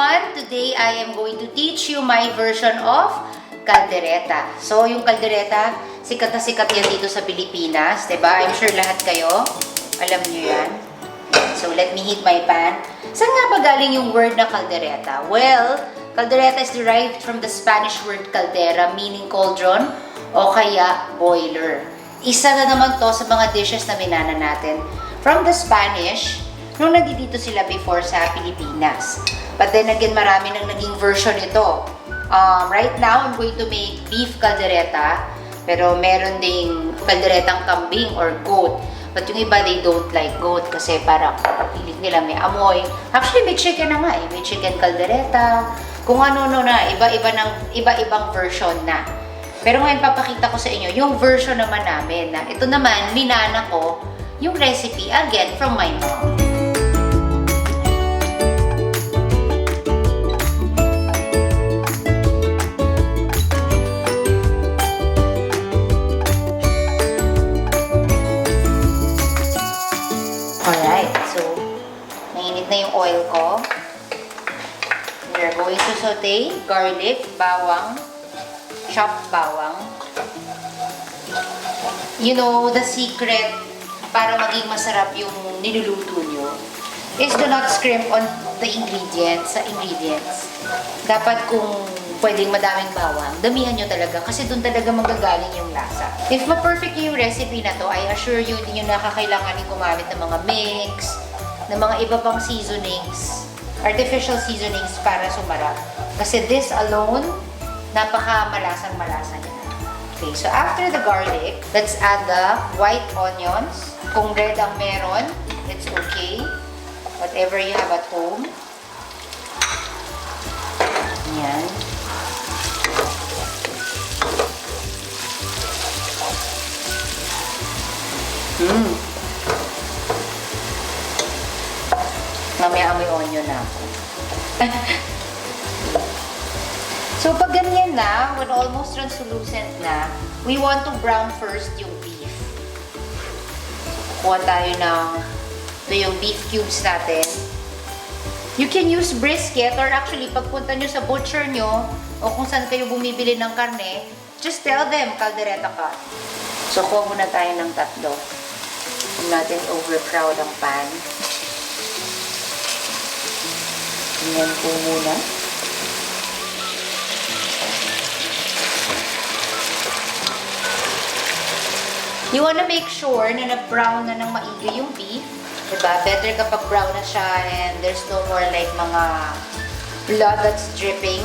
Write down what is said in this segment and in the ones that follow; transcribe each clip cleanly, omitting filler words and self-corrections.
everyone! Today I am going to teach you my version of kaldereta. So, yung kaldereta, sikat na sikat yan dito sa Pilipinas, diba? I'm sure lahat kayo, alam nyo yan. So, let me heat my pan. Saan nga ba galing yung word na kaldereta? Well, kaldereta is derived from the Spanish word caldera, meaning cauldron, o kaya boiler. Isa na naman to sa mga dishes na minana natin from the Spanish, nung nandito sila before sa Pilipinas. But then again, marami nang naging version nito. Right now, I'm going to make beef caldereta, pero meron ding calderetang kambing or goat. But yung iba, they don't like goat kasi parang pilit nila may amoy. Actually, may chicken na nga eh. May chicken caldereta. Kung ano-ano na, iba-ibang version na. Pero ngayon, papakita ko sa inyo yung version naman namin na ito naman, minana ko yung recipe again from my mom. Alright, so mainit na yung oil ko. We're going to saute garlic, bawang, chopped bawang. You know, the secret para maging masarap yung niluluto nyo is do not scrimp on the ingredients, sa ingredients. Dapat kung pwedeng madaming bawang, damihan nyo talaga kasi doon talaga magagaling yung lasa. If ma-perfect yung recipe na to, I assure you, hindi nyo nakakailanganin gumamit ng mga mix, ng mga iba pang seasonings, artificial seasonings para sumarap. Kasi this alone, napaka-malasang-malasa niya. Okay, so after the garlic, let's add the white onions. Kung red ang meron, it's okay. Whatever you have at home. Yan. Mamaya amoy onion na ako. So, pag ganyan na, when almost translucent na, we want to brown first yung beef. Kuha tayo ng ito yung beef cubes natin. You can use brisket or actually, pagpunta nyo sa butcher nyo o kung saan kayo bumibili ng karne, just tell them, kaldereta cut. So, kuha muna tayo ng tatlo. Huwag natin overcrowd ang pan. Ganyan po muna. You wanna make sure na na-brown na ng maigi yung beef. Diba? Better kapag brown na siya and there's no more like mga blood that's dripping.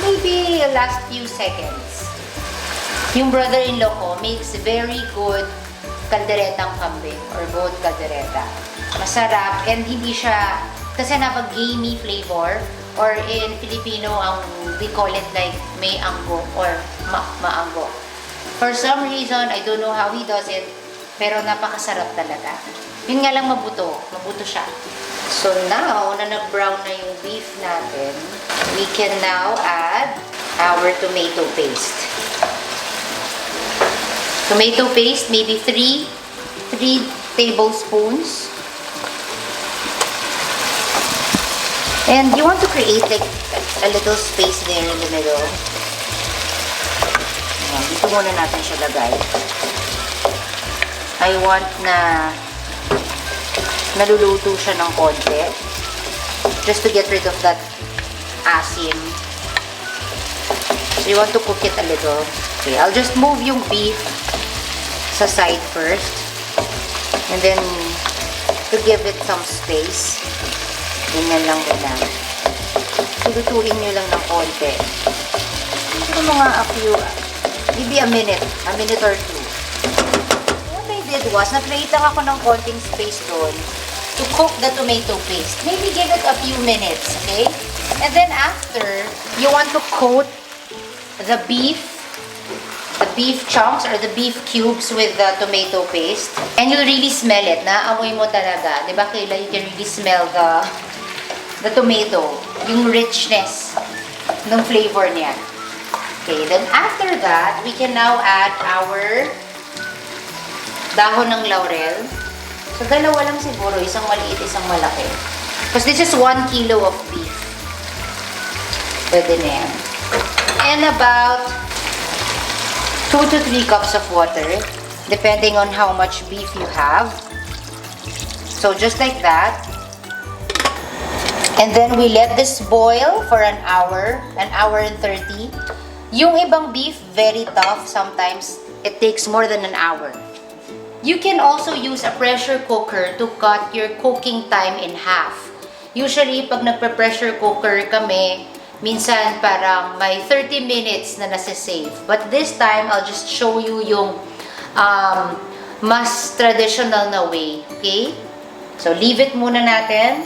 Maybe last few seconds. Yung brother-in-law ko makes very good kalderetang kambing or goat kaldereta. Masarap and hindi siya, kasi napag-gamey flavor or in Filipino, we call it like may anggo or maanggo. For some reason, I don't know how he does it, pero napakasarap talaga. Yun nga lang mabuto siya. So now, na nag-brown na yung beef natin, we can now add our tomato paste. Tomato paste, maybe 3 tablespoons. And you want to create like a little space there in the middle. Ayan, dito muna natin siya lagay. I want na naluluto siya ng konti. Just to get rid of that asim. So you want to cook it a little. Okay, I'll just move yung beef sa side first. And then, to give it some space. Ganyan lang muna. Lutuin nyo lang ng konti. Ito mga a few, maybe a minute or two. What I did was, nag-create lang ako ng konting space doon to cook the tomato paste. Maybe give it a few minutes, okay? And then after, you want to coat the beef chunks or the beef cubes with the tomato paste. And you'll really smell it. Naamoy mo talaga. Diba, Kayla? You can really smell the tomato. Yung richness ng flavor niya. Okay, then after that, we can now add our dahon ng laurel. So, dalawa lang siguro. Isang maliit, isang malaki. Because this is 1 kilo of beef. Pwede na yan. And about 2 to 3 cups of water, depending on how much beef you have. So just like that. And then we let this boil for an hour and 30. Yung ibang beef, very tough. Sometimes it takes more than an hour. You can also use a pressure cooker to cut your cooking time in half. Usually, pag nagpe-pressure cooker kami, minsan parang may 30 minutes na nasa-save. But this time, I'll just show you yung mas traditional na way. Okay? So, leave it muna natin.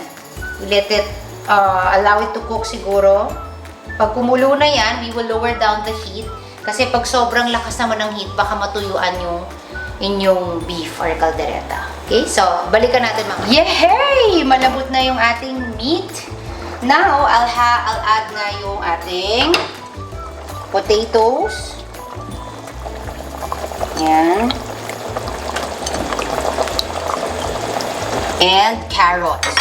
Let it, allow it to cook siguro. Pag kumulo na yan, we will lower down the heat. Kasi pag sobrang lakas naman ng heat, baka matuyuan yung inyong beef or kaldereta. Okay? So, balikan natin mga. Yehey! Malambot na yung ating meat. Now, I'll add na yung ating potatoes. Yan. And carrots.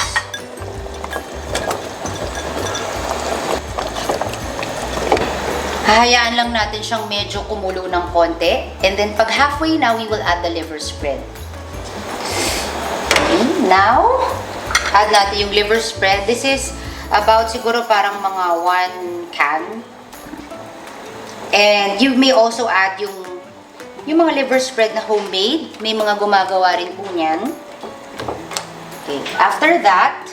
Hahayaan lang natin siyang medyo kumulo ng konti. And then, pag halfway na, we will add the liver spread. Okay, now, add natin yung liver spread. This is about siguro parang mga 1 can. And you may also add yung mga liver spread na homemade. May mga gumagawa rin po niyan. Okay, after that,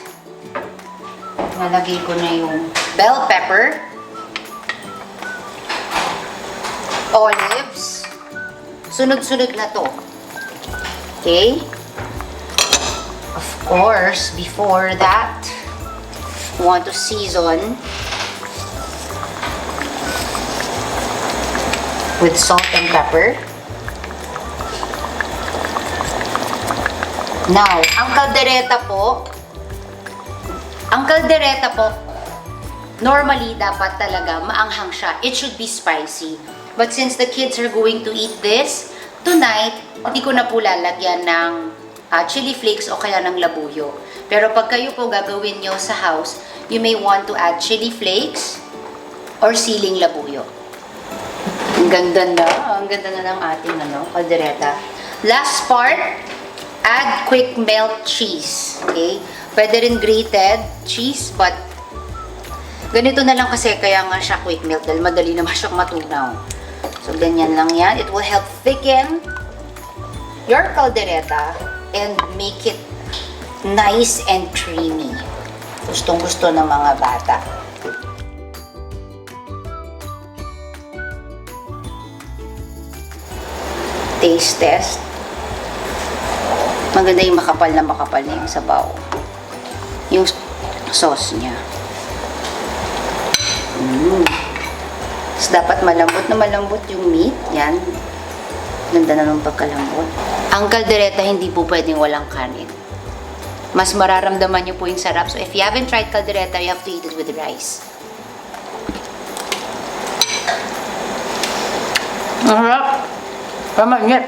nalagay ko na yung bell pepper, olives, sunod-sunod na to. Okay? Of course, before that, we want to season with salt and pepper. Now, ang kaldereta po, normally dapat talaga maanghang siya. It should be spicy. But since the kids are going to eat this tonight, hindi ko na po lalagyan ng chili flakes o kaya ng labuyo. Pero pag kayo po gagawin nyo sa house, you may want to add chili flakes or siling labuyo. Ang ganda na ng ating kaldereta. Last part, add quick melt cheese. Okay? Pwede rin grated cheese, but ganito na lang kasi kaya nga siya quick melt dahil madali naman siyang matunaw. So, ganyan lang yan. It will help thicken your kaldereta and make it nice and creamy. Gustong-gusto ng mga bata. Taste test. Maganda yung makapal na yung sabaw. Yung sauce niya. Dapat malambot yung meat. Yan. Ganda na ng pagkalambot. Ang kaldereta, hindi po pwedeng walang kanin. Mas mararamdaman nyo po yung sarap. So, if you haven't tried kaldereta, you have to eat it with rice. Ang harap. Pamanit.